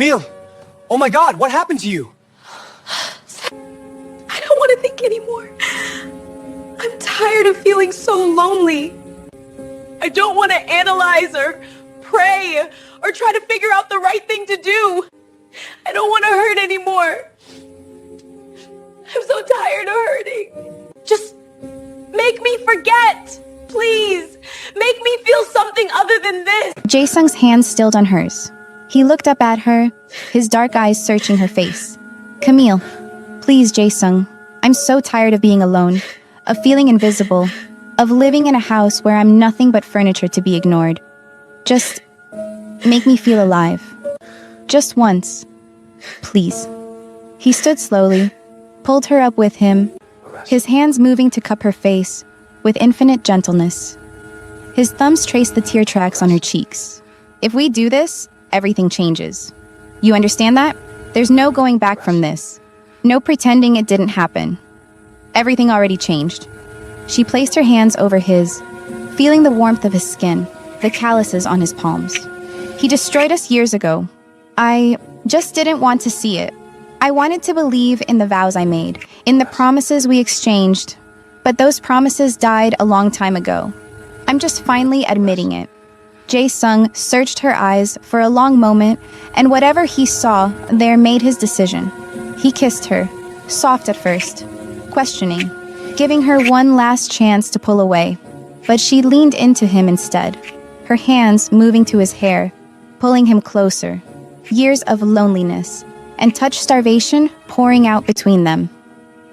Camille! Oh my God, what happened to you? I don't want to think anymore. I'm tired of feeling so lonely. I don't want to analyze or pray or try to figure out the right thing to do. I don't want to hurt anymore. I'm so tired of hurting. Just make me forget, please. Make me feel something other than this. Jae-sung's hand stilled on hers. He looked up at her, his dark eyes searching her face. Camille, please, Jae-sung. I'm so tired of being alone, of feeling invisible, of living in a house where I'm nothing but furniture to be ignored. Just make me feel alive. Just once. Please. He stood slowly, pulled her up with him, his hands moving to cup her face with infinite gentleness. His thumbs traced the tear tracks on her cheeks. If we do this, everything changes. You understand that? There's no going back from this. No pretending it didn't happen. Everything already changed. She placed her hands over his, feeling the warmth of his skin, the calluses on his palms. He destroyed us years ago. I just didn't want to see it. I wanted to believe in the vows I made, in the promises we exchanged. But those promises died a long time ago. I'm just finally admitting it. Jae-sung searched her eyes for a long moment, and whatever he saw there made his decision. He kissed her, soft at first, questioning, giving her one last chance to pull away. But she leaned into him instead, her hands moving to his hair, pulling him closer. Years of loneliness and touch starvation pouring out between them.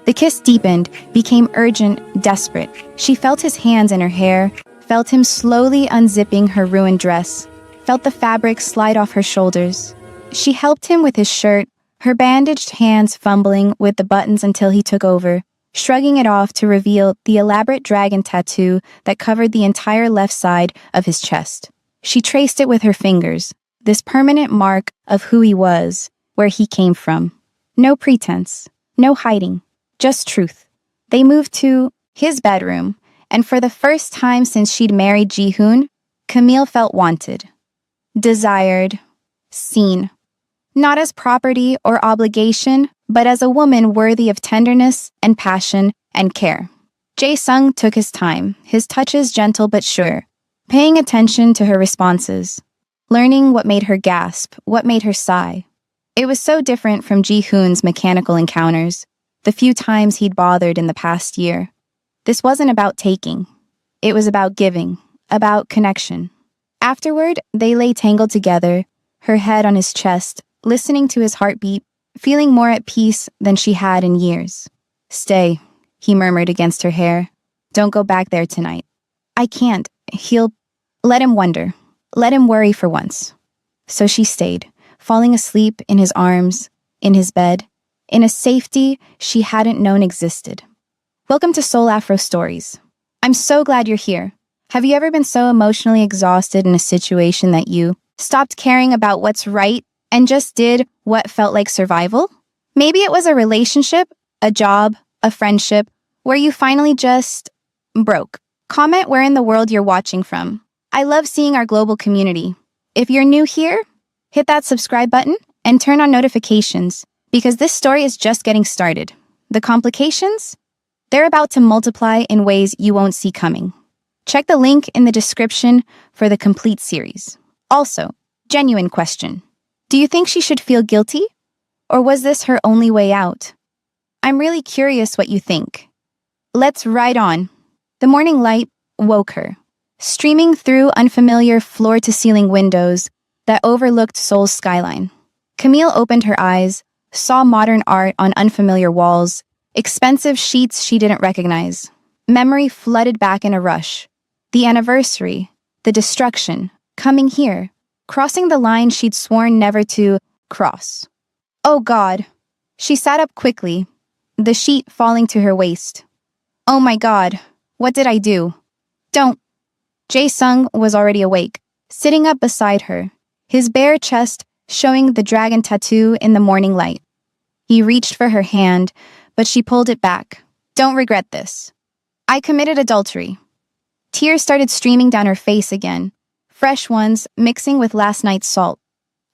The kiss deepened, became urgent, desperate. She felt his hands in her hair, felt him slowly unzipping her ruined dress, felt the fabric slide off her shoulders. She helped him with his shirt, her bandaged hands fumbling with the buttons until he took over, shrugging it off to reveal the elaborate dragon tattoo that covered the entire left side of his chest. She traced it with her fingers, this permanent mark of who he was, where he came from. No pretense, no hiding, just truth. They moved to his bedroom, and for the first time since she'd married Ji-hoon, Camille felt wanted, desired, seen. Not as property or obligation, but as a woman worthy of tenderness and passion and care. Jae-sung took his time, his touches gentle but sure, paying attention to her responses, learning what made her gasp, what made her sigh. It was so different from Ji-hoon's mechanical encounters, the few times he'd bothered in the past year. This wasn't about taking. It was about giving, about connection. Afterward, they lay tangled together, her head on his chest, listening to his heartbeat, feeling more at peace than she had in years. "Stay," he murmured against her hair. "Don't go back there tonight." "I can't. He'll..." Let him wonder. Let him worry for once. So she stayed, falling asleep in his arms, in his bed, in a safety she hadn't known existed. Welcome to Soul Afro Stories. I'm so glad you're here. Have you ever been so emotionally exhausted in a situation that you stopped caring about what's right and just did what felt like survival? Maybe it was a relationship, a job, a friendship, where you finally just broke. Comment where in the world you're watching from. I love seeing our global community. If you're new here, hit that subscribe button and turn on notifications, because this story is just getting started. The complications? They're about to multiply in ways you won't see coming. Check the link in the description for the complete series. Also, genuine question. Do you think she should feel guilty? Or was this her only way out? I'm really curious what you think. Let's ride on. The morning light woke her, streaming through unfamiliar floor-to-ceiling windows that overlooked Seoul's skyline. Camille opened her eyes, saw modern art on unfamiliar walls, expensive sheets she didn't recognize. Memory flooded back in a rush. The anniversary, the destruction, coming here, crossing the line she'd sworn never to cross. Oh God. She sat up quickly, the sheet falling to her waist. Oh my God, what did I do? Don't. Jae-sung was already awake, sitting up beside her, his bare chest showing the dragon tattoo in the morning light. He reached for her hand, but she pulled it back. Don't regret this. I committed adultery. Tears started streaming down her face again, fresh ones mixing with last night's salt.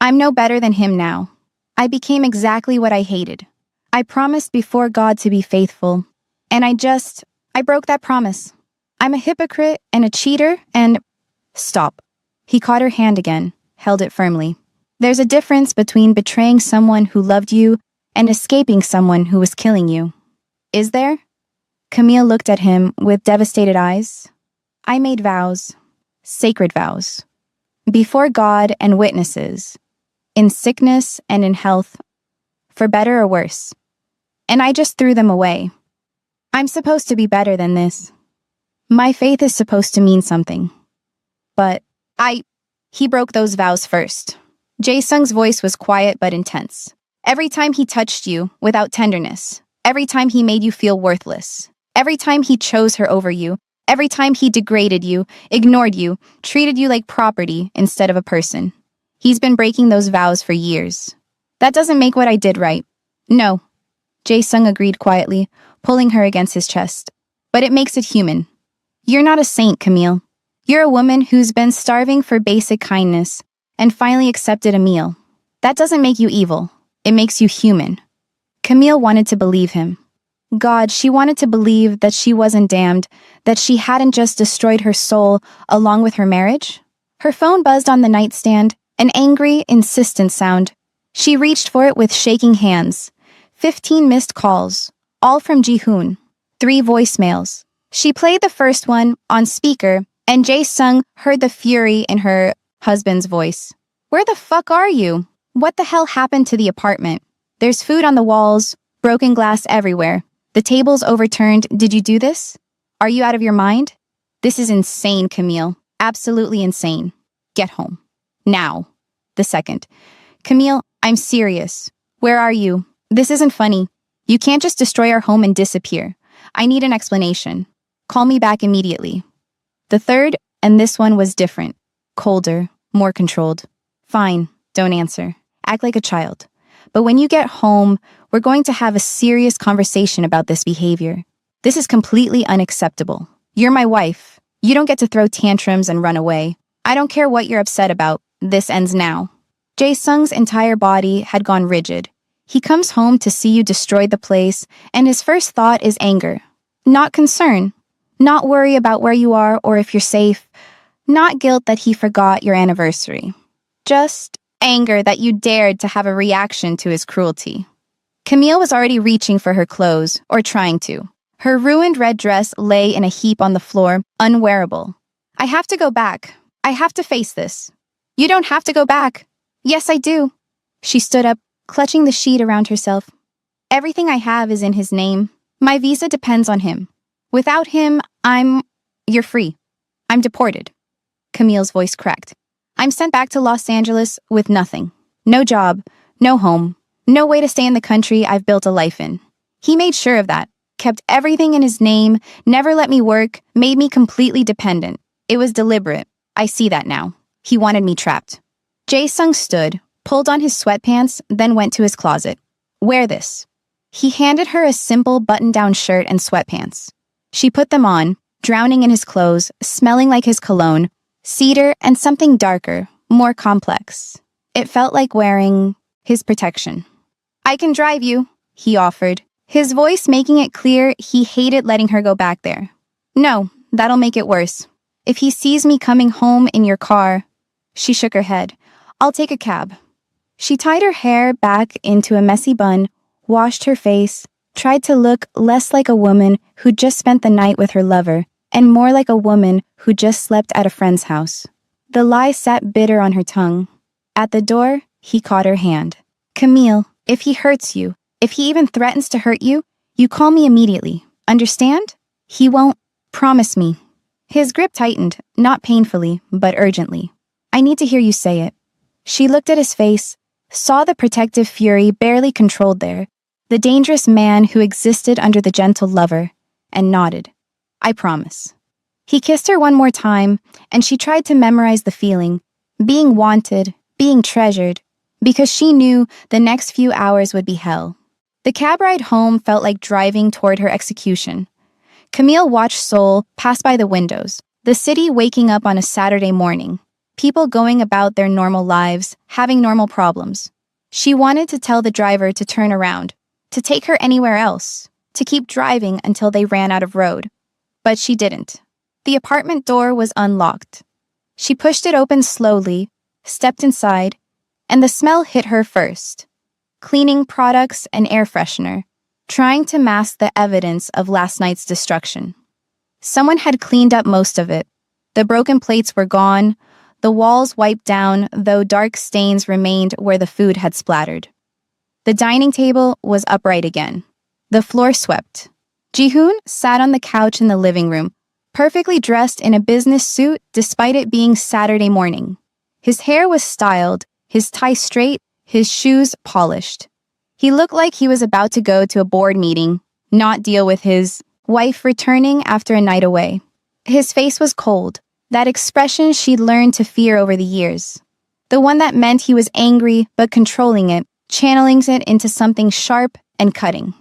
I'm no better than him now. I became exactly what I hated. I promised before God to be faithful, and I broke that promise. I'm a hypocrite and a cheater and... Stop. He caught her hand again, held it firmly. There's a difference between betraying someone who loved you and escaping someone who was killing you. Is there? Camille looked at him with devastated eyes. I made vows, sacred vows, before God and witnesses, in sickness and in health, for better or worse. And I just threw them away. I'm supposed to be better than this. My faith is supposed to mean something. But he broke those vows first. Jae-sung's voice was quiet but intense. Every time he touched you without tenderness, every time he made you feel worthless, every time he chose her over you, every time he degraded you, ignored you, treated you like property instead of a person. He's been breaking those vows for years. That doesn't make what I did right. No. Jae-sung agreed quietly, pulling her against his chest. But it makes it human. You're not a saint, Camille. You're a woman who's been starving for basic kindness and finally accepted a meal. That doesn't make you evil. It makes you human. Camille wanted to believe him. God, she wanted to believe that she wasn't damned, that she hadn't just destroyed her soul along with her marriage. Her phone buzzed on the nightstand, an angry, insistent sound. She reached for it with shaking hands. 15 missed calls, all from Ji-hoon. 3 voicemails. She played the first one on speaker, and Jae-sung heard the fury in her husband's voice. Where the fuck are you? What the hell happened to the apartment? There's food on the walls, broken glass everywhere. The table's overturned. Did you do this? Are you out of your mind? This is insane, Camille. Absolutely insane. Get home. Now. The second. Camille, I'm serious. Where are you? This isn't funny. You can't just destroy our home and disappear. I need an explanation. Call me back immediately. The third, and this one was different. Colder, more controlled. Fine, don't answer. Act like a child. But when you get home, we're going to have a serious conversation about this behavior. This is completely unacceptable. You're my wife. You don't get to throw tantrums and run away. I don't care what you're upset about. This ends now. Jae-sung's entire body had gone rigid. He comes home to see you destroy the place, and his first thought is anger. Not concern. Not worry about where you are or if you're safe. Not guilt that he forgot your anniversary. Just anger that you dared to have a reaction to his cruelty. Camille was already reaching for her clothes, or trying to. Her ruined red dress lay in a heap on the floor, unwearable. I have to go back. I have to face this. You don't have to go back. Yes, I do. She stood up, clutching the sheet around herself. Everything I have is in his name. My visa depends on him. Without him, You're free. I'm deported. Camille's voice cracked. I'm sent back to Los Angeles with nothing. No job, no home, no way to stay in the country I've built a life in. He made sure of that, kept everything in his name, never let me work, made me completely dependent. It was deliberate. I see that now. He wanted me trapped. Jae-sung stood, pulled on his sweatpants, then went to his closet. Wear this. He handed her a simple button-down shirt and sweatpants. She put them on, drowning in his clothes, smelling like his cologne, cedar and something darker, more complex. It felt like wearing his protection. I can drive you, he offered, his voice making it clear he hated letting her go back there. No, that'll make it worse. If he sees me coming home in your car... She shook her head. I'll take a cab. She tied her hair back into a messy bun, washed her face, tried to look less like a woman who just spent the night with her lover, and more like a woman who just slept at a friend's house. The lie sat bitter on her tongue. At the door, he caught her hand. Camille, if he hurts you, if he even threatens to hurt you, you call me immediately. Understand? He won't. Promise me. His grip tightened, not painfully, but urgently. I need to hear you say it. She looked at his face, saw the protective fury barely controlled there, the dangerous man who existed under the gentle lover, and nodded. I promise. He kissed her one more time, and she tried to memorize the feeling, being wanted, being treasured, because she knew the next few hours would be hell. The cab ride home felt like driving toward her execution. Camille watched Seoul pass by the windows, the city waking up on a Saturday morning. People going about their normal lives, having normal problems. She wanted to tell the driver to turn around, to take her anywhere else, to keep driving until they ran out of road. But she didn't. The apartment door was unlocked. She pushed it open slowly, stepped inside, and the smell hit her first. Cleaning products and air freshener, trying to mask the evidence of last night's destruction. Someone had cleaned up most of it. The broken plates were gone, the walls wiped down, though dark stains remained where the food had splattered. The dining table was upright again. The floor swept. Jihoon sat on the couch in the living room, perfectly dressed in a business suit despite it being Saturday morning. His hair was styled, his tie straight, his shoes polished. He looked like he was about to go to a board meeting, not deal with his wife returning after a night away. His face was cold, that expression she'd learned to fear over the years. The one that meant he was angry but controlling it, channeling it into something sharp and cutting.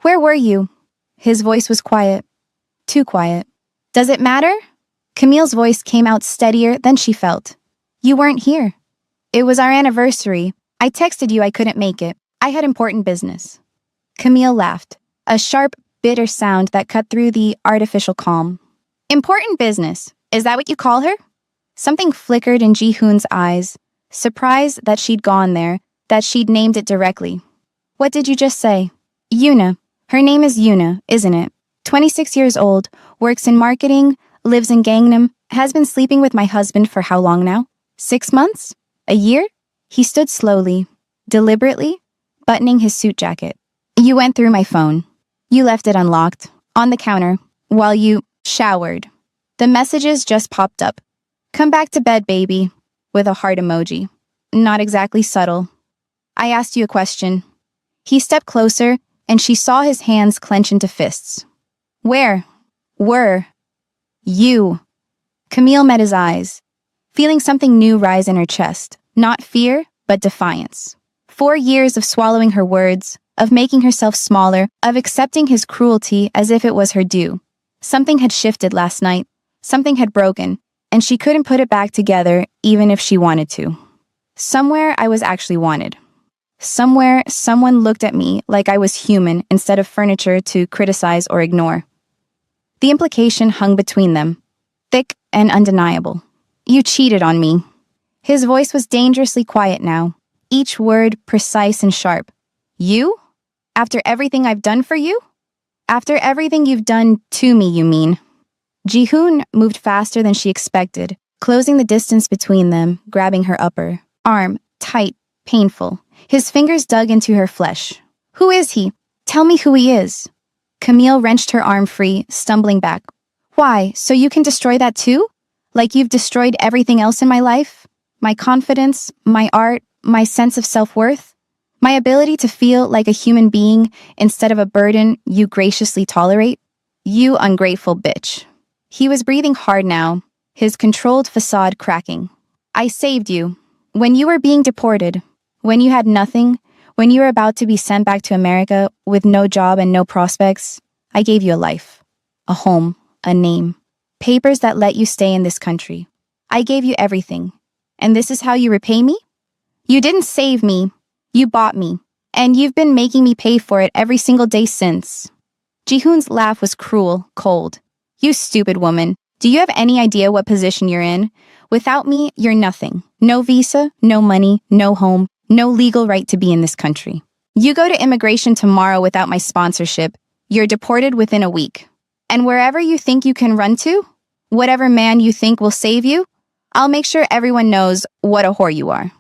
"Where were you?" His voice was quiet. Too quiet. "Does it matter?" Camille's voice came out steadier than she felt. "You weren't here. It was our anniversary. I texted you I couldn't make it. I had important business." Camille laughed, a sharp, bitter sound that cut through the artificial calm. "Important business? Is that what you call her?" Something flickered in Jihoon's eyes, surprised that she'd gone there, that she'd named it directly. "What did you just say?" "Yuna. Her name is Yuna, isn't it? 26 years old, works in marketing, lives in Gangnam, has been sleeping with my husband for how long now? 6 months? A year?" He stood slowly, deliberately, buttoning his suit jacket. "You went through my phone. You left it unlocked, on the counter, while you showered. The messages just popped up. 'Come back to bed, baby,' with a heart emoji. Not exactly subtle. I asked you a question." He stepped closer, and she saw his hands clench into fists. "Where were you?" Camille met his eyes, feeling something new rise in her chest. Not fear, but defiance. 4 years of swallowing her words, of making herself smaller, of accepting his cruelty as if it was her due. Something had shifted last night. Something had broken, and she couldn't put it back together even if she wanted to. Somewhere I was actually wanted. Somewhere someone looked at me like I was human instead of furniture to criticize or ignore. The implication hung between them, thick and undeniable. "You cheated on me." His voice was dangerously quiet now, each word precise and sharp. "You? After everything I've done for you? After everything you've done to me, you mean?" Jihoon moved faster than she expected, closing the distance between them, grabbing her upper arm, tight, painful. His fingers dug into her flesh. "Who is he? Tell me who he is." Camille wrenched her arm free, stumbling back. "Why, so you can destroy that too? Like you've destroyed everything else in my life? My confidence, my art, my sense of self-worth? My ability to feel like a human being instead of a burden you graciously tolerate? You ungrateful bitch." He was breathing hard now, his controlled facade cracking. "I saved you. When you were being deported, when you had nothing, when you were about to be sent back to America with no job and no prospects, I gave you a life, a home, a name, papers that let you stay in this country. I gave you everything. And this is how you repay me? You didn't save me. You bought me. And you've been making me pay for it every single day since." Jihoon's laugh was cruel, cold. "You stupid woman. Do you have any idea what position you're in? Without me, you're nothing. No visa, no money, no home, no legal right to be in this country. You go to immigration tomorrow without my sponsorship, you're deported within a week. And wherever you think you can run to, whatever man you think will save you, I'll make sure everyone knows what a whore you are.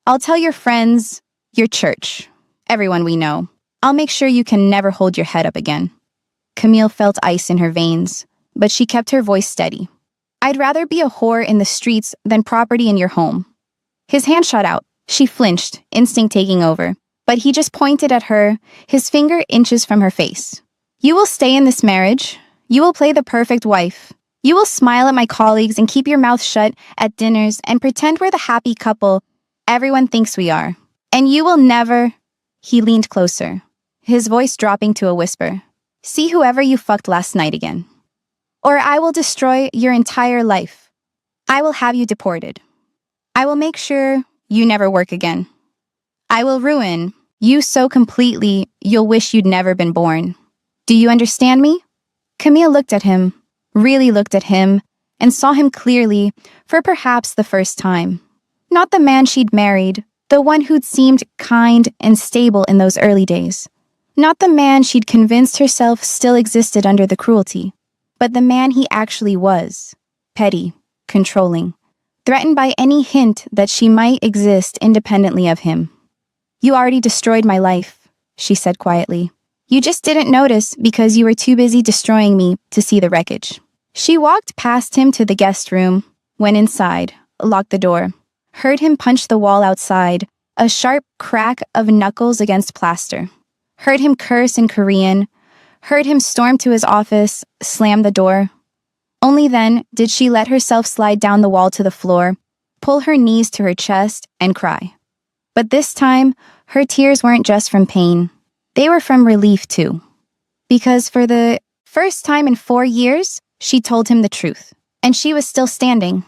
I'll tell your friends, your church, everyone we know. I'll make sure you can never hold your head up again." Camille felt ice in her veins, but she kept her voice steady. "I'd rather be a whore in the streets than property in your home." His hand shot out. She flinched, instinct taking over. But he just pointed at her, his finger inches from her face. "You will stay in this marriage. You will play the perfect wife. You will smile at my colleagues and keep your mouth shut at dinners and pretend we're the happy couple everyone thinks we are. And you will never..." He leaned closer, his voice dropping to a whisper. "See whoever you fucked last night again. Or I will destroy your entire life. I will have you deported." I will make sure you never work again. I will ruin you so completely you'll wish you'd never been born. Do you understand me? Camille looked at him, really looked at him, and saw him clearly for perhaps the first time. Not the man she'd married, the one who'd seemed kind and stable in those early days. Not the man she'd convinced herself still existed under the cruelty, but the man he actually was, petty, controlling, threatened by any hint that she might exist independently of him. You already destroyed my life, she said quietly. You just didn't notice because you were too busy destroying me to see the wreckage. She walked past him to the guest room, went inside, locked the door, heard him punch the wall outside, a sharp crack of knuckles against plaster. Heard him curse in Korean, heard him storm to his office, slam the door. Only then did she let herself slide down the wall to the floor, pull her knees to her chest, and cry. But this time, her tears weren't just from pain. They were from relief, too. Because for the first time in 4 years, she told him the truth. And she was still standing.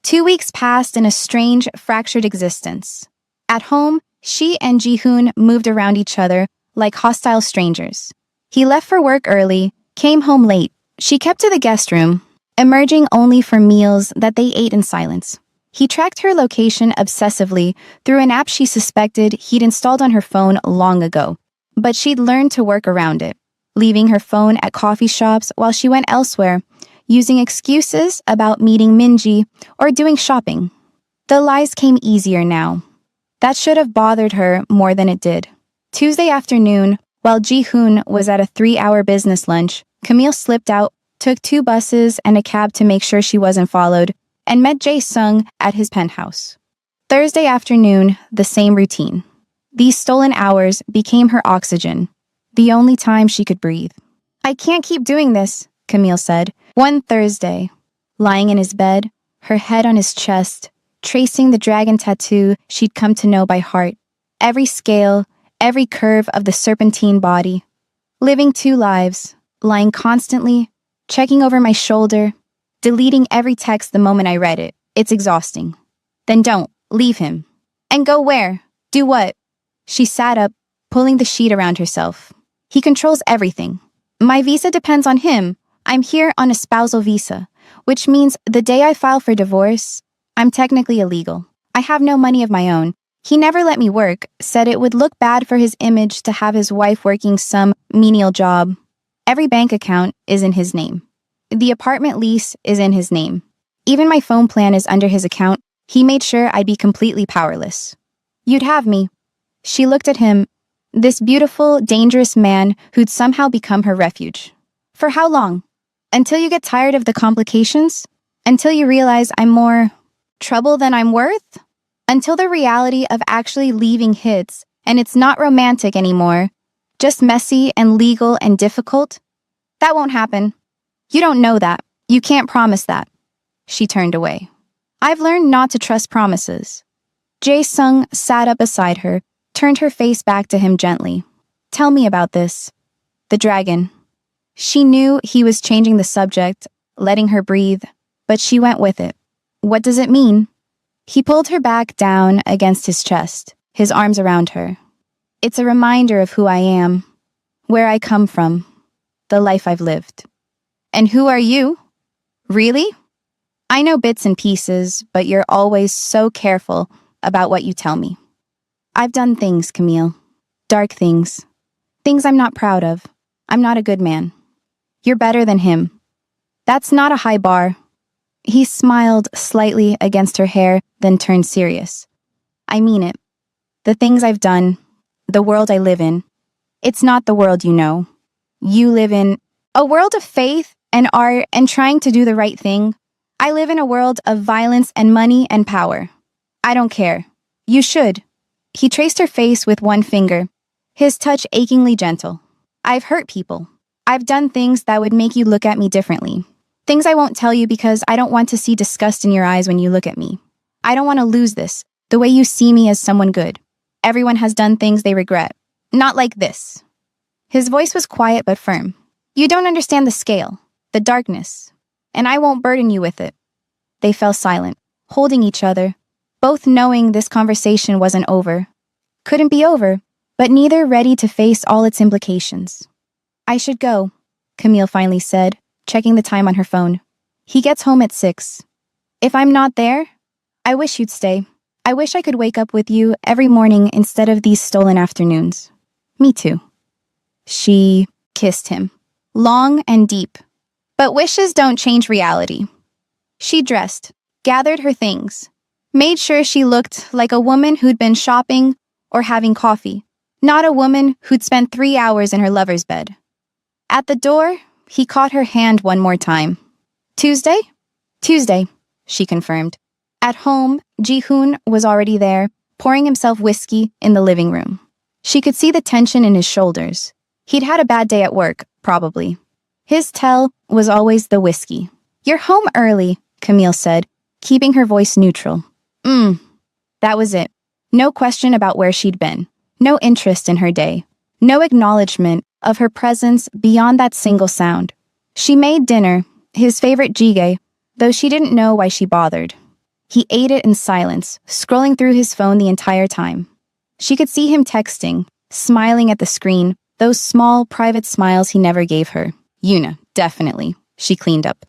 2 weeks passed in a strange, fractured existence. At home, she and Ji-hoon moved around each other like hostile strangers. He left for work early, came home late. She kept to the guest room, emerging only for meals that they ate in silence. He tracked her location obsessively through an app she suspected he'd installed on her phone long ago. But she'd learned to work around it, leaving her phone at coffee shops while she went elsewhere, using excuses about meeting Minji or doing shopping. The lies came easier now. That should have bothered her more than it did. Tuesday afternoon, while Ji-hoon was at a 3-hour business lunch, Camille slipped out, took 2 buses and a cab to make sure she wasn't followed, and met Jae-sung at his penthouse. Thursday afternoon, the same routine. These stolen hours became her oxygen, the only time she could breathe. I can't keep doing this, Camille said. One Thursday, lying in his bed, her head on his chest, tracing the dragon tattoo she'd come to know by heart, every scale, every curve of the serpentine body. Living 2 lives, lying constantly, checking over my shoulder, deleting every text the moment I read it. It's exhausting. Then don't. Leave him. And go where? Do what? She sat up, pulling the sheet around herself. He controls everything. My visa depends on him. I'm here on a spousal visa, which means the day I file for divorce, I'm technically illegal. I have no money of my own. He never let me work, said it would look bad for his image to have his wife working some menial job. Every bank account is in his name. The apartment lease is in his name. Even my phone plan is under his account. He made sure I'd be completely powerless. You'd have me. She looked at him, this beautiful, dangerous man who'd somehow become her refuge. For how long? Until you get tired of the complications? Until you realize I'm more trouble than I'm worth? Until the reality of actually leaving hits and it's not romantic anymore, just messy and legal and difficult? That won't happen. You don't know that. You can't promise that. She turned away. I've learned not to trust promises. Jae-sung sat up beside her, turned her face back to him gently. Tell me about this. The dragon. She knew he was changing the subject, letting her breathe, but she went with it. What does it mean? He pulled her back down against his chest, his arms around her. It's a reminder of who I am, where I come from, the life I've lived. And who are you? Really? I know bits and pieces, but you're always so careful about what you tell me. I've done things, Camille. Dark things. Things I'm not proud of. I'm not a good man. You're better than him. That's not a high bar. He smiled slightly against her hair, then turned serious. I mean it. The things I've done, the world I live in, it's not the world you know. You live in a world of faith and art and trying to do the right thing. I live in a world of violence and money and power. I don't care. You should. He traced her face with one finger, his touch achingly gentle. I've hurt people. I've done things that would make you look at me differently. Things I won't tell you because I don't want to see disgust in your eyes when you look at me. I don't want to lose this, the way you see me as someone good. Everyone has done things they regret. Not like this. His voice was quiet but firm. You don't understand the scale, the darkness, and I won't burden you with it. They fell silent, holding each other, both knowing this conversation wasn't over. Couldn't be over, but neither ready to face all its implications. I should go, Camille finally said, checking the time on her phone. He gets home at 6. If I'm not there, I wish you'd stay. I wish I could wake up with you every morning instead of these stolen afternoons. Me too. She kissed him, long and deep. But wishes don't change reality. She dressed, gathered her things, made sure she looked like a woman who'd been shopping or having coffee, not a woman who'd spent 3 hours in her lover's bed. At the door, he caught her hand one more time. Tuesday? Tuesday, she confirmed. At home, Ji-hoon was already there, pouring himself whiskey in the living room. She could see the tension in his shoulders. He'd had a bad day at work, probably. His tell was always the whiskey. You're home early, Camille said, keeping her voice neutral. That was it. No question about where she'd been. No interest in her day. No acknowledgement of her presence beyond that single sound. She made dinner, his favorite jjigae, though she didn't know why she bothered. He ate it in silence, scrolling through his phone the entire time. She could see him texting, smiling at the screen, those small, private smiles he never gave her. Yuna, definitely. She cleaned up.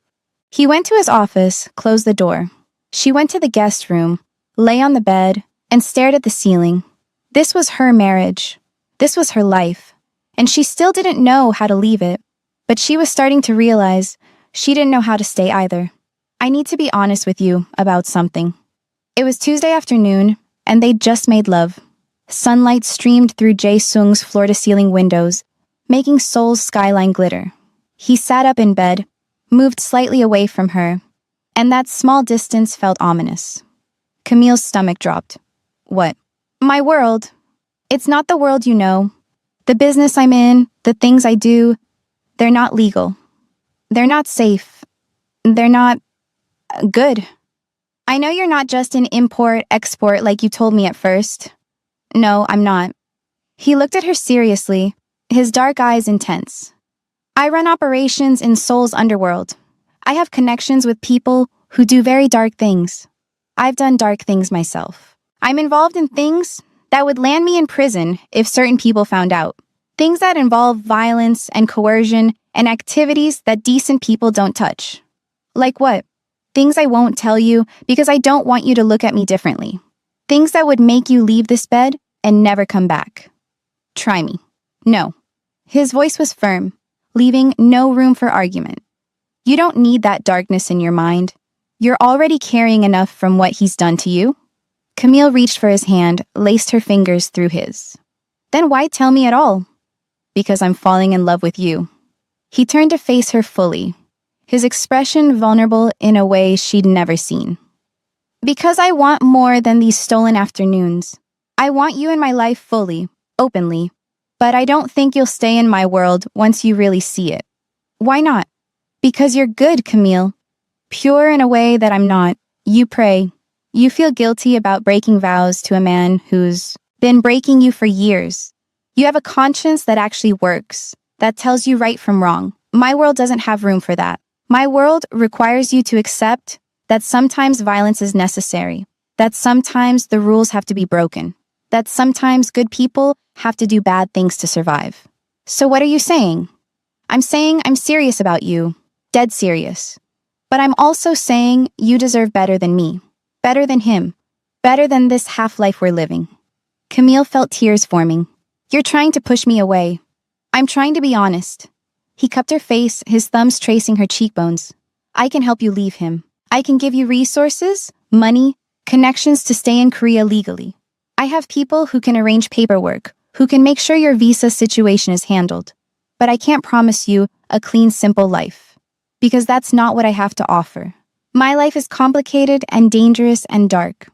He went to his office, closed the door. She went to the guest room, lay on the bed, and stared at the ceiling. This was her marriage. This was her life. And she still didn't know how to leave it. But she was starting to realize she didn't know how to stay either. I need to be honest with you about something. It was Tuesday afternoon, and they'd just made love. Sunlight streamed through Jae-sung's floor-to-ceiling windows, making Seoul's skyline glitter. He sat up in bed, moved slightly away from her, and that small distance felt ominous. Camille's stomach dropped. What? My world. It's not the world you know. The business I'm in, the things I do, they're not legal. They're not safe. They're not good. I know you're not just an import-export like you told me at first. No, I'm not. He looked at her seriously, his dark eyes intense. I run operations in Seoul's underworld. I have connections with people who do very dark things. I've done dark things myself. I'm involved in things that would land me in prison if certain people found out. Things that involve violence and coercion and activities that decent people don't touch. Like what? Things I won't tell you because I don't want you to look at me differently. Things that would make you leave this bed and never come back. Try me. No. His voice was firm, leaving no room for argument. You don't need that darkness in your mind. You're already carrying enough from what he's done to you. Camille reached for his hand, laced her fingers through his. Then why tell me at all? Because I'm falling in love with you. He turned to face her fully, his expression vulnerable in a way she'd never seen. Because I want more than these stolen afternoons. I want you in my life fully, openly, but I don't think you'll stay in my world once you really see it. Why not? Because you're good, Camille. Pure in a way that I'm not. You pray. You feel guilty about breaking vows to a man who's been breaking you for years. You have a conscience that actually works, that tells you right from wrong. My world doesn't have room for that. My world requires you to accept that sometimes violence is necessary, that sometimes the rules have to be broken, that sometimes good people have to do bad things to survive. So what are you saying? I'm saying I'm serious about you, dead serious. But I'm also saying you deserve better than me, better than him, better than this half-life we're living. Camille felt tears forming. You're trying to push me away. I'm trying to be honest. He cupped her face, his thumbs tracing her cheekbones. I can help you leave him. I can give you resources, money, connections to stay in Korea legally. I have people who can arrange paperwork, who can make sure your visa situation is handled. But I can't promise you a clean, simple life. Because that's not what I have to offer. My life is complicated and dangerous and dark.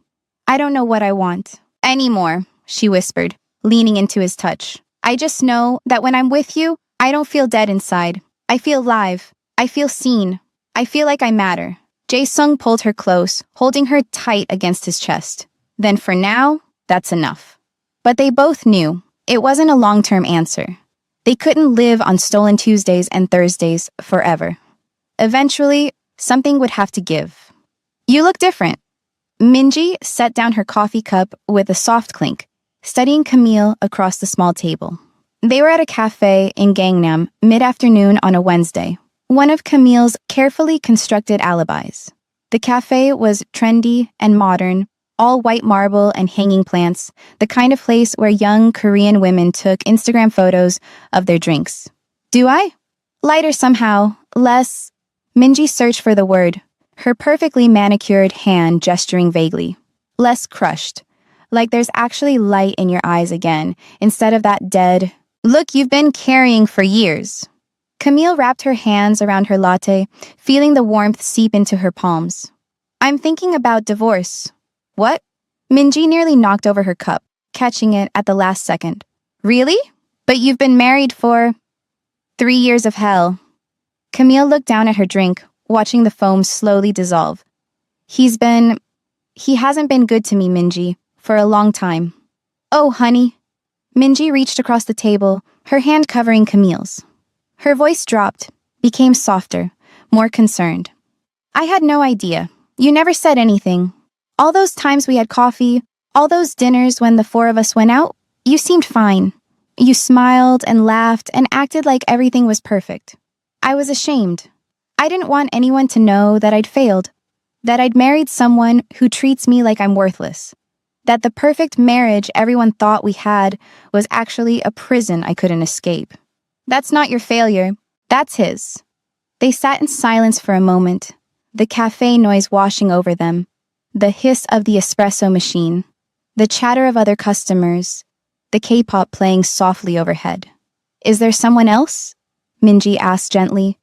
I don't know what I want. Anymore, she whispered, leaning into his touch. I just know that when I'm with you, I don't feel dead inside. I feel alive. I feel seen. I feel like I matter. Jae-sung pulled her close, holding her tight against his chest. Then for now, that's enough. But they both knew it wasn't a long-term answer. They couldn't live on stolen Tuesdays and Thursdays forever. Eventually, something would have to give. You look different. Minji set down her coffee cup with a soft clink, studying Camille across the small table. They were at a cafe in Gangnam mid-afternoon on a Wednesday, one of Camille's carefully constructed alibis. The cafe was trendy and modern, all white marble and hanging plants, the kind of place where young Korean women took Instagram photos of their drinks. Do I? Lighter somehow, less... Minji searched for the word, her perfectly manicured hand gesturing vaguely. Less crushed. Like there's actually light in your eyes again, instead of that dead, look you've been carrying for years. Camille wrapped her hands around her latte, feeling the warmth seep into her palms. I'm thinking about divorce. What? Minji nearly knocked over her cup, catching it at the last second. Really? But you've been married for 3 years of hell. Camille looked down at her drink, watching the foam slowly dissolve. He hasn't been good to me, Minji, for a long time. Oh, honey. Minji reached across the table, her hand covering Camille's. Her voice dropped, became softer, more concerned. I had no idea. You never said anything. All those times we had coffee, all those dinners when the four of us went out, you seemed fine. You smiled and laughed and acted like everything was perfect. I was ashamed. I didn't want anyone to know that I'd failed, that I'd married someone who treats me like I'm worthless, that the perfect marriage everyone thought we had was actually a prison I couldn't escape. That's not your failure. That's his. They sat in silence for a moment, the cafe noise washing over them, the hiss of the espresso machine, the chatter of other customers, the K-pop playing softly overhead. Is there someone else? Minji asked gently,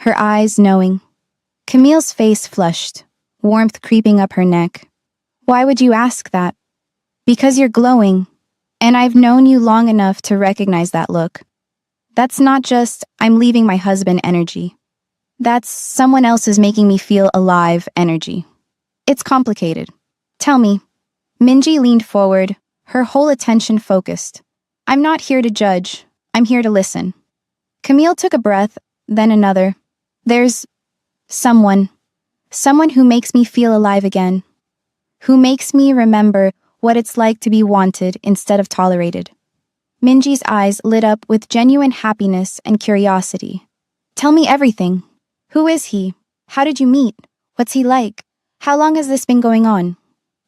her eyes knowing. Camille's face flushed, warmth creeping up her neck. Why would you ask that? Because you're glowing, and I've known you long enough to recognize that look. That's not just, I'm leaving my husband energy. That's someone else is making me feel alive energy. It's complicated. Tell me. Minji leaned forward, her whole attention focused. I'm not here to judge. I'm here to listen. Camille took a breath, then another. There's someone who makes me feel alive again, who makes me remember what it's like to be wanted instead of tolerated. Minji's eyes lit up with genuine happiness and curiosity. Tell me everything. Who is he? How did you meet? What's he like? How long has this been going on?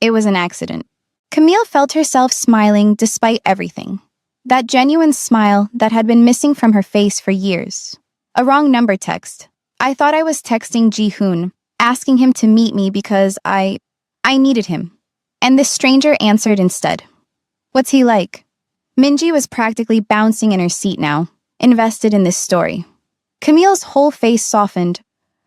It was an accident. Camille felt herself smiling despite everything. That genuine smile that had been missing from her face for years. A wrong number text. I thought I was texting Ji-hoon, asking him to meet me because I needed him. And this stranger answered instead. What's he like? Minji was practically bouncing in her seat now, invested in this story. Camille's whole face softened,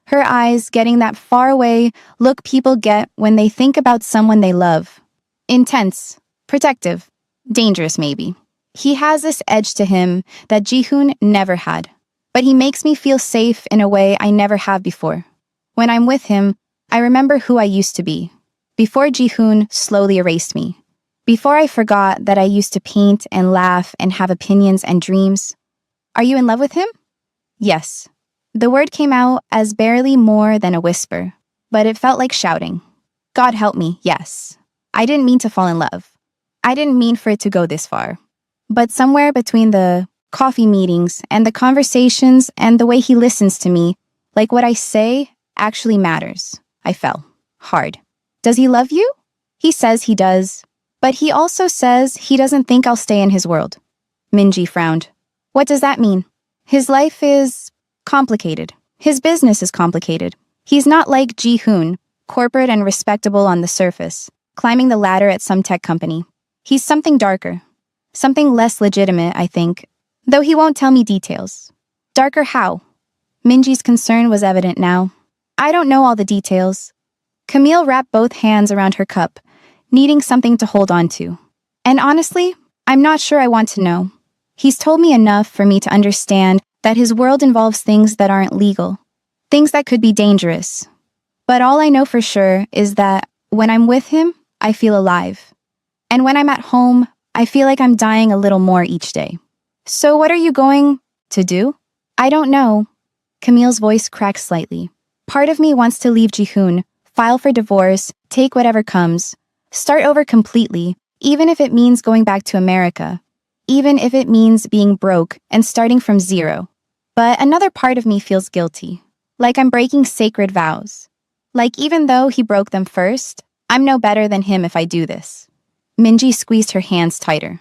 her eyes getting that faraway look people get when they think about someone they love. Intense, protective, dangerous maybe. He has this edge to him that Ji-hoon never had, but he makes me feel safe in a way I never have before. When I'm with him, I remember who I used to be, before Ji-hoon slowly erased me, before I forgot that I used to paint and laugh and have opinions and dreams. Are you in love with him? Yes. The word came out as barely more than a whisper, but it felt like shouting. God help me, yes. I didn't mean to fall in love. I didn't mean for it to go this far. But somewhere between the coffee meetings and the conversations and the way he listens to me, like what I say actually matters. I fell. Hard. Does he love you? He says he does. But he also says he doesn't think I'll stay in his world. Minji frowned. What does that mean? His life is complicated. His business is complicated. He's not like Ji-hoon, corporate and respectable on the surface, climbing the ladder at some tech company. He's something darker. Something less legitimate, I think, though he won't tell me details. Darker how? Minji's concern was evident now. I don't know all the details. Camille wrapped both hands around her cup, needing something to hold on to. And honestly, I'm not sure I want to know. He's told me enough for me to understand that his world involves things that aren't legal, things that could be dangerous. But all I know for sure is that when I'm with him, I feel alive. And when I'm at home, I feel like I'm dying a little more each day. So what are you going to do? I don't know. Camille's voice cracked slightly. Part of me wants to leave Ji-hoon, file for divorce, take whatever comes, start over completely, even if it means going back to America, even if it means being broke and starting from zero. But another part of me feels guilty, like I'm breaking sacred vows. Like even though he broke them first, I'm no better than him if I do this. Minji squeezed her hands tighter.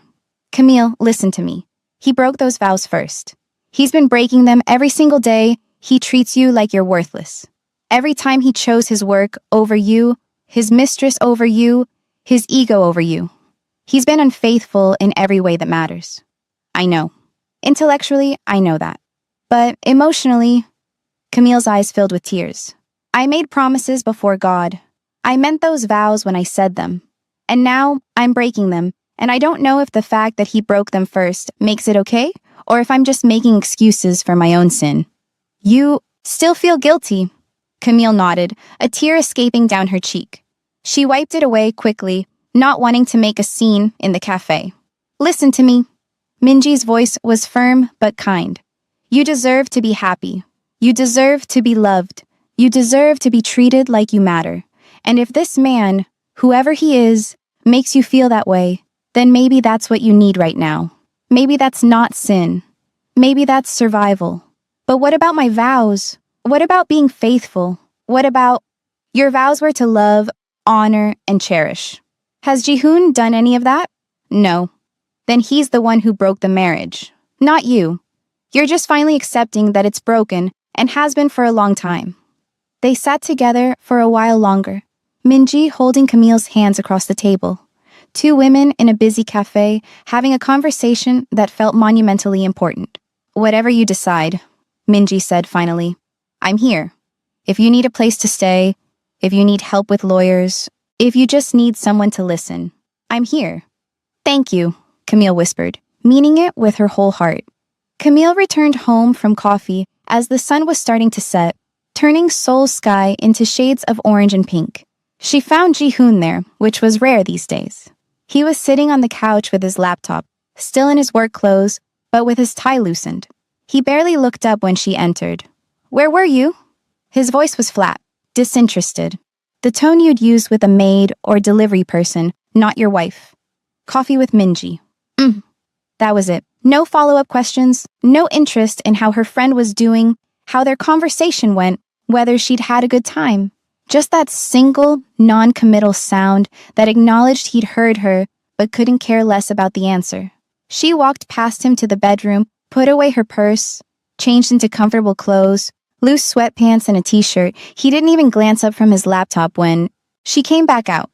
Camille, listen to me. He broke those vows first. He's been breaking them every single day. He treats you like you're worthless. Every time he chose his work over you, his mistress over you, his ego over you. He's been unfaithful in every way that matters. I know. Intellectually, I know that. But emotionally, Camille's eyes filled with tears. I made promises before God. I meant those vows when I said them. And now I'm breaking them, and I don't know if the fact that he broke them first makes it okay, or if I'm just making excuses for my own sin. You still feel guilty? Camille nodded, a tear escaping down her cheek. She wiped it away quickly, not wanting to make a scene in the cafe. Listen to me. Minji's voice was firm but kind. You deserve to be happy. You deserve to be loved. You deserve to be treated like you matter. And if this man, whoever he is, makes you feel that way, then maybe that's what you need right now. Maybe that's not sin. Maybe that's survival. But what about my vows? What about being faithful? What about... Your vows were to love, honor, and cherish. Has Jihoon done any of that? No. Then he's the one who broke the marriage, not you. You're just finally accepting that it's broken and has been for a long time. They sat together for a while longer, Minji holding Camille's hands across the table. Two women in a busy cafe having a conversation that felt monumentally important. Whatever you decide, Minji said finally. I'm here. If you need a place to stay, if you need help with lawyers, if you just need someone to listen, I'm here. Thank you, Camille whispered, meaning it with her whole heart. Camille returned home from coffee as the sun was starting to set, turning Seoul's sky into shades of orange and pink. She found Jihoon there, which was rare these days. He was sitting on the couch with his laptop, still in his work clothes, but with his tie loosened. He barely looked up when she entered. Where were you? His voice was flat, disinterested. The tone you'd use with a maid or delivery person, not your wife. Coffee with Minji. That was it. No follow-up questions, no interest in how her friend was doing, how their conversation went, whether she'd had a good time. Just that single, non-committal sound that acknowledged he'd heard her, but couldn't care less about the answer. She walked past him to the bedroom, put away her purse, changed into comfortable clothes, loose sweatpants and a t-shirt. He didn't even glance up from his laptop when she came back out.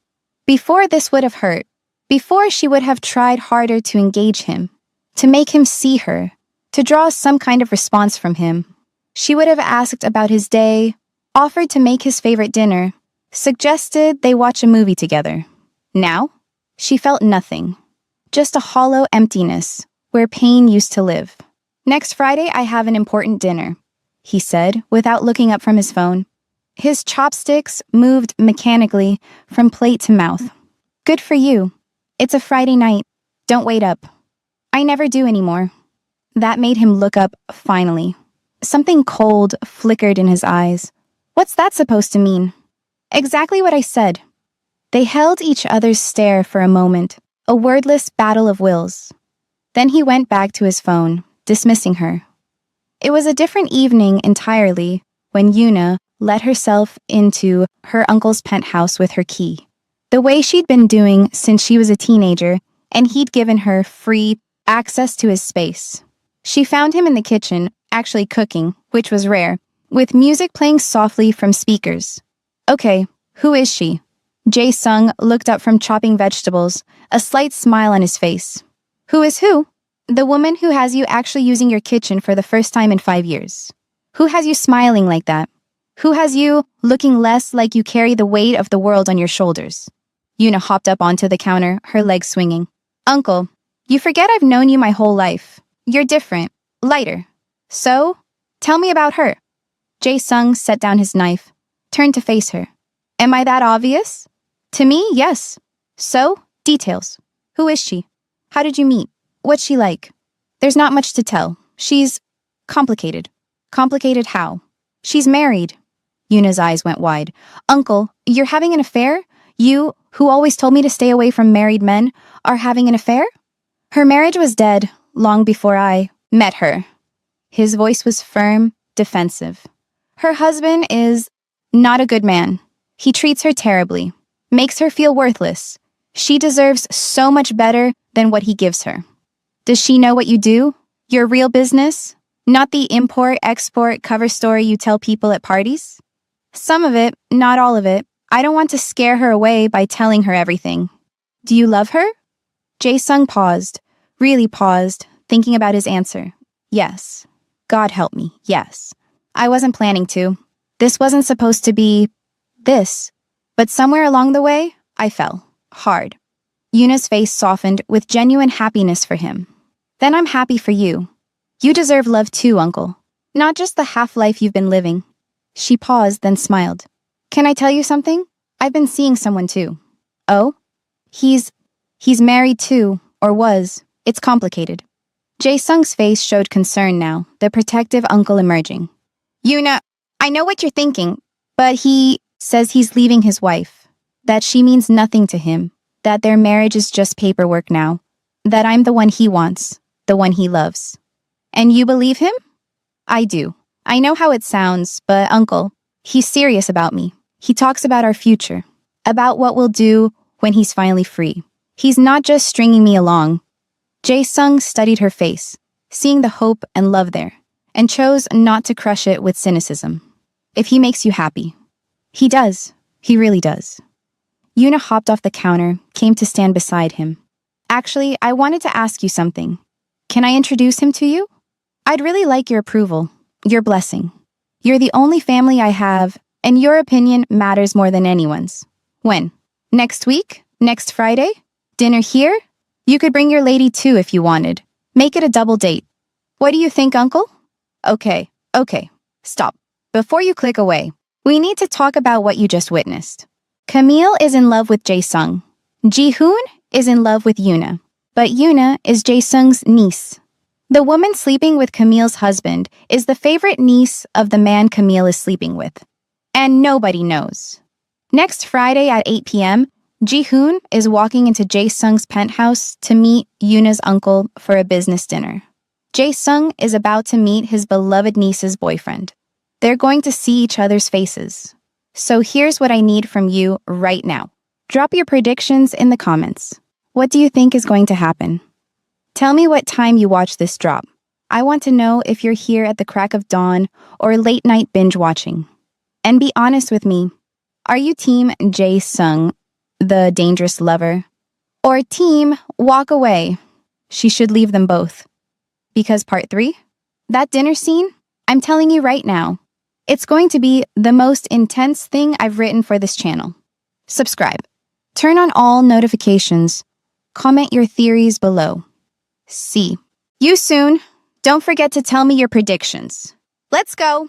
Before this would have hurt. Before she would have tried harder to engage him, to make him see her, to draw some kind of response from him. She would have asked about his day, offered to make his favorite dinner, suggested they watch a movie together. Now, she felt nothing. Just a hollow emptiness where pain used to live. Next Friday, I have an important dinner, he said, without looking up from his phone. His chopsticks moved mechanically from plate to mouth. Good for you. It's a Friday night. Don't wait up. I never do anymore. That made him look up finally. Something cold flickered in his eyes. What's that supposed to mean? Exactly what I said. They held each other's stare for a moment, a wordless battle of wills. Then he went back to his phone, dismissing her. It was a different evening entirely when Yuna let herself into her uncle's penthouse with her key. The way she'd been doing since she was a teenager, and he'd given her free access to his space. She found him in the kitchen, actually cooking, which was rare, with music playing softly from speakers. Okay, who is she? Jae-sung looked up from chopping vegetables, a slight smile on his face. Who is who? The woman who has you actually using your kitchen for the first time in 5 years. Who has you smiling like that? Who has you looking less like you carry the weight of the world on your shoulders? Yuna hopped up onto the counter, her legs swinging. Uncle, you forget I've known you my whole life. You're different, lighter. So, tell me about her. Jae-sung set down his knife, turned to face her. Am I that obvious? To me, yes. So, details. Who is she? How did you meet? What's she like? There's not much to tell. She's complicated. Complicated how? She's married. Yuna's eyes went wide. Uncle, you're having an affair? You, who always told me to stay away from married men, are having an affair? Her marriage was dead long before I met her. His voice was firm, defensive. Her husband is not a good man. He treats her terribly, makes her feel worthless. She deserves so much better than what he gives her. Does she know what you do? Your real business? Not the import-export cover story you tell people at parties? Some of it, not all of it. I don't want to scare her away by telling her everything. Do you love her? Jae-sung paused, really paused, thinking about his answer. Yes. God help me, yes. I wasn't planning to. This wasn't supposed to be this. But somewhere along the way, I fell. Hard. Yuna's face softened with genuine happiness for him. Then I'm happy for you. You deserve love too, Uncle. Not just the half-life you've been living. She paused, then smiled. Can I tell you something? I've been seeing someone too. Oh? He's married too, or was. It's complicated. Jae-sung's face showed concern now, the protective uncle emerging. Yuna, I know what you're thinking, but he says he's leaving his wife. That she means nothing to him. That their marriage is just paperwork now. That I'm the one he wants, the one he loves. And you believe him? I do. I know how it sounds, but Uncle, he's serious about me. He talks about our future, about what we'll do when he's finally free. He's not just stringing me along. Jae-sung studied her face, seeing the hope and love there, and chose not to crush it with cynicism. If he makes you happy. He does. He really does. Yuna hopped off the counter, came to stand beside him. Actually, I wanted to ask you something. Can I introduce him to you? I'd really like your approval, your blessing. You're the only family I have, and your opinion matters more than anyone's. When? Next week? Next Friday? Dinner here? You could bring your lady too if you wanted. Make it a double date. What do you think, Uncle? Okay. Stop. Before you click away, we need to talk about what you just witnessed. Camille is in love with Jae-sung. Ji-hoon is in love with Yuna. But Yuna is Jae-sung's niece. The woman sleeping with Camille's husband is the favorite niece of the man Camille is sleeping with. And nobody knows. Next Friday at 8 p.m., Ji-hoon is walking into Jae-sung's penthouse to meet Yuna's uncle for a business dinner. Jae-sung is about to meet his beloved niece's boyfriend. They're going to see each other's faces. So here's what I need from you right now. Drop your predictions in the comments. What do you think is going to happen? Tell me what time you watch this drop. I want to know if you're here at the crack of dawn or late night binge watching. And be honest with me. Are you team Jae-sung, the dangerous lover? Or team walk away? She should leave them both. Because part 3? That dinner scene? I'm telling you right now. It's going to be the most intense thing I've written for this channel. Subscribe. Turn on all notifications. Comment your theories below. See you soon. Don't forget to tell me your predictions. Let's go!